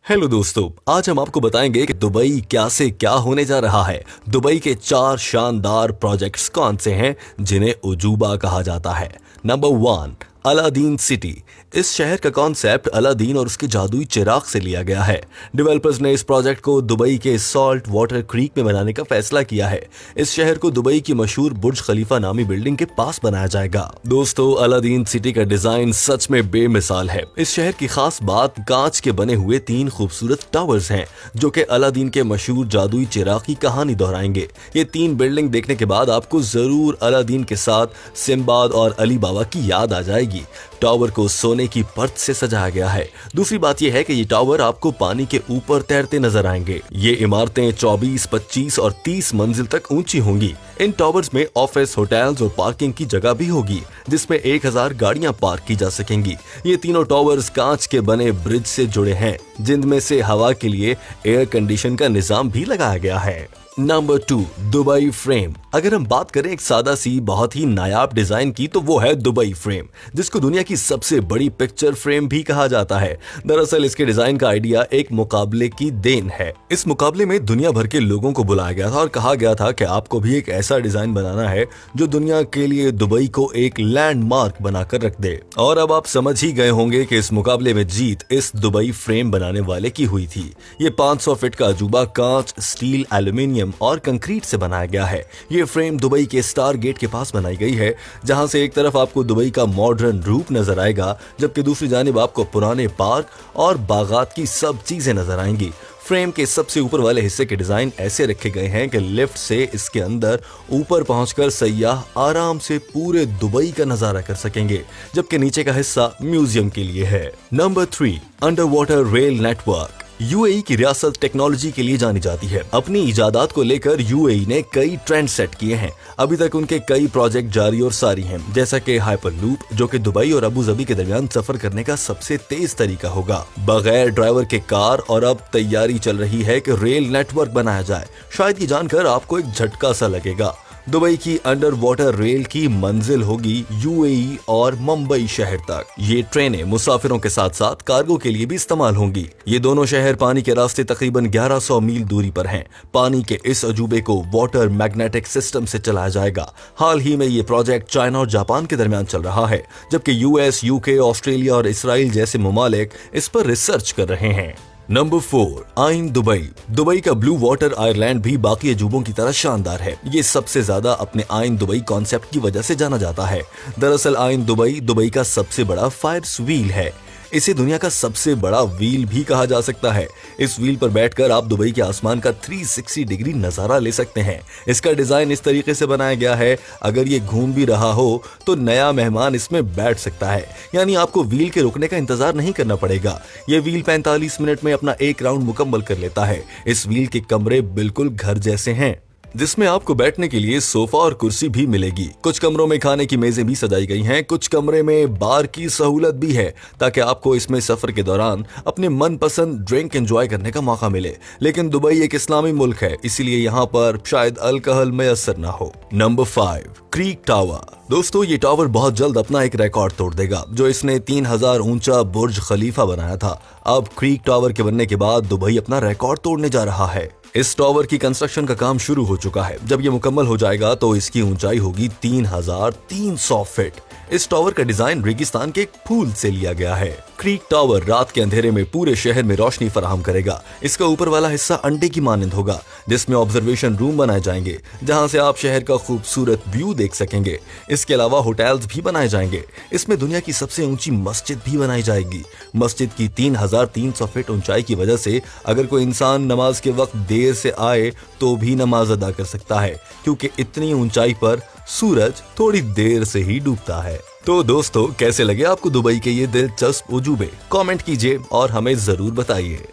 Hello दोस्तों, आज हम आपको बताएंगे कि दुबई क्या से क्या होने जा रहा है। दुबई के 4 शानदार प्रोजेक्ट्स कौन से हैं जिन्हें उजूबा कहा जाता है। Number 1, Aladdin city. इस शहर का कॉन्सेप्ट अलादीन और उसके जादुई चिराग से लिया गया है। डेवलपर्स ने इस प्रोजेक्ट को दुबई के सॉल्ट वाटर क्रीक में बनाने का फैसला किया है। इस शहर को दुबई की मशहूर बुर्ज खलीफा नामी बिल्डिंग के पास बनाया जाएगा। दोस्तों, अलादीन सिटी का डिजाइन सच में बेमिसाल है। इस शहर की खास बात कांच के बने हुए 3 खूबसूरत टावर्स हैं जो कि अलादीन के मशहूर जादुई चिराग की कहानी दोहराएंगे। ये 3 बिल्डिंग देखने के बाद आपको जरूर अलादीन के साथ सिम्बाद और अली बाबा की याद आ जाएगी। टावर को सोने की परत से सजाया गया है। दूसरी बात यह है कि ये टावर आपको पानी के ऊपर तैरते नजर आएंगे। ये इमारतें 24, 25 और 30 मंजिल तक ऊंची होंगी। इन टावर्स में ऑफिस, होटल्स और पार्किंग की जगह भी होगी जिसमें 1000 गाड़ियां पार्क की जा सकेंगी। ये तीनों टावर्स कांच के बने ब्रिज से जुड़े हैं जिनमें से हवा के लिए एयर कंडीशन का निजाम भी लगाया गया है। Number 2, Dubai frame. अगर हम बात करें एक सादा सी बहुत ही नायाब डिजाइन की तो वो है दुबई फ्रेम, जिसको दुनिया की सबसे बड़ी पिक्चर फ्रेम भी कहा जाता है। दरअसल इसके डिजाइन का आइडिया एक मुकाबले की देन है। इस मुकाबले में दुनिया भर के लोगों को बुलाया गया था और कहा गया था कि आपको भी एक ऐसा डिजाइन बनाना है जो दुनिया के लिए दुबई को एक लैंडमार्क बनाकर रख दे। और अब आप समझ ही गए होंगे कि इस मुकाबले में जीत इस दुबई फ्रेम बनाने वाले की हुई थी। ये 500 फीट का अजूबा कांच, स्टील, एल्यूमिनियम और कंक्रीट से बनाया गया है। ये फ्रेम दुबई के स्टार गेट के पास बनाई गई है, जहां से एक तरफ आपको दुबई का मॉडर्न रूप नजर आएगा जबकि दूसरी जानिब आपको पुराने पार्क और बागात की सब चीजें नजर आएंगी। फ्रेम के सबसे ऊपर वाले हिस्से के डिजाइन ऐसे रखे गए हैं कि लिफ्ट से इसके अंदर ऊपर पहुंचकर सयाह आराम से पूरे दुबई का नजारा कर सकेंगे, जबकि नीचे का हिस्सा म्यूजियम के लिए है। Number 3, under water rail network. UAE की रियासत टेक्नोलॉजी के लिए जानी जाती है। अपनी इजादात को लेकर यूएई ने कई ट्रेंड सेट किए हैं। अभी तक उनके कई प्रोजेक्ट जारी और सारी हैं, जैसा कि हाइपरलूप जो कि दुबई और अबू धाबी के दरमियान सफर करने का सबसे तेज तरीका होगा, बगैर ड्राइवर के कार, और अब तैयारी चल रही है कि रेल नेटवर्क बनाया जाए। शायद ये जानकर आपको एक झटका सा लगेगा। दुबई की अंडर वाटर रेल की मंजिल होगी यूएई और मुंबई शहर तक। ये ट्रेनें मुसाफिरों के साथ साथ कार्गो के लिए भी इस्तेमाल होंगी। ये दोनों शहर पानी के रास्ते तकरीबन 1100 मील दूरी पर हैं। पानी के इस अजूबे को वाटर मैग्नेटिक सिस्टम से चलाया जाएगा। हाल ही में ये प्रोजेक्ट चाइना और जापान के दरमियान चल रहा है, जबकि यूएस, यूके, ऑस्ट्रेलिया और इसराइल जैसे ममालिक इस पर रिसर्च कर रहे हैं। नंबर 4, आइन दुबई। दुबई का ब्लू वाटर आयरलैंड भी बाकी अजूबों की तरह शानदार है। ये सबसे ज्यादा अपने आइन दुबई कॉन्सेप्ट की वजह से जाना जाता है। दरअसल आइन दुबई दुबई का सबसे बड़ा फायर्स व्हील है। इसे दुनिया का सबसे बड़ा व्हील भी कहा जा सकता है। इस व्हील पर बैठकर आप दुबई के आसमान का 360 डिग्री नजारा ले सकते हैं। इसका डिजाइन इस तरीके से बनाया गया है, अगर ये घूम भी रहा हो तो नया मेहमान इसमें बैठ सकता है, यानी आपको व्हील के रुकने का इंतजार नहीं करना पड़ेगा। ये व्हील 45 मिनट में अपना एक राउंड मुकम्मल कर लेता है। इस व्हील के कमरे बिल्कुल घर जैसे हैं, जिसमें आपको बैठने के लिए सोफा और कुर्सी भी मिलेगी। कुछ कमरों में खाने की मेजें भी सजाई गई हैं। कुछ कमरे में बार की सहूलत भी है ताकि आपको इसमें सफर के दौरान अपने मनपसंद ड्रिंक एंजॉय करने का मौका मिले। लेकिन दुबई एक इस्लामी मुल्क है, इसीलिए यहाँ पर शायद अल्कोहल मैसर ना हो। Number 5, creek tower. दोस्तों, ये टावर बहुत जल्द अपना एक रिकॉर्ड तोड़ देगा जो इसने 3000 ऊंचा बुर्ज खलीफा बनाया था। अब क्रीक टावर के बनने के बाद दुबई अपना रिकॉर्ड तोड़ने जा रहा है। इस टावर की कंस्ट्रक्शन का काम शुरू हो चुका है। जब ये मुकम्मल हो जाएगा तो इसकी ऊंचाई होगी 3300 फीट। इस टावर का डिजाइन रेगिस्तान के एक फूल से लिया गया है। क्रीक टावर रात के अंधेरे में पूरे शहर में रोशनी फराहम करेगा। इसका ऊपर वाला हिस्सा अंडे की मानंद होगा, जिसमें ऑब्जर्वेशन रूम बनाए जाएंगे जहां से आप शहर का खूबसूरत व्यू देख सकेंगे। इसके अलावा होटल्स भी बनाए जाएंगे। इसमें दुनिया की सबसे ऊंची मस्जिद भी बनाई जाएगी। मस्जिद की 3300 फीट ऊंचाई की वजह से अगर कोई इंसान नमाज के वक्त देर से आए तो भी नमाज अदा कर सकता है, क्योंकि इतनी ऊंचाई पर सूरज थोड़ी देर से ही डूबता है। तो दोस्तों, कैसे लगे आपको दुबई के ये दिलचस्प उजूबे? कमेंट कीजिए और हमें जरूर बताइए।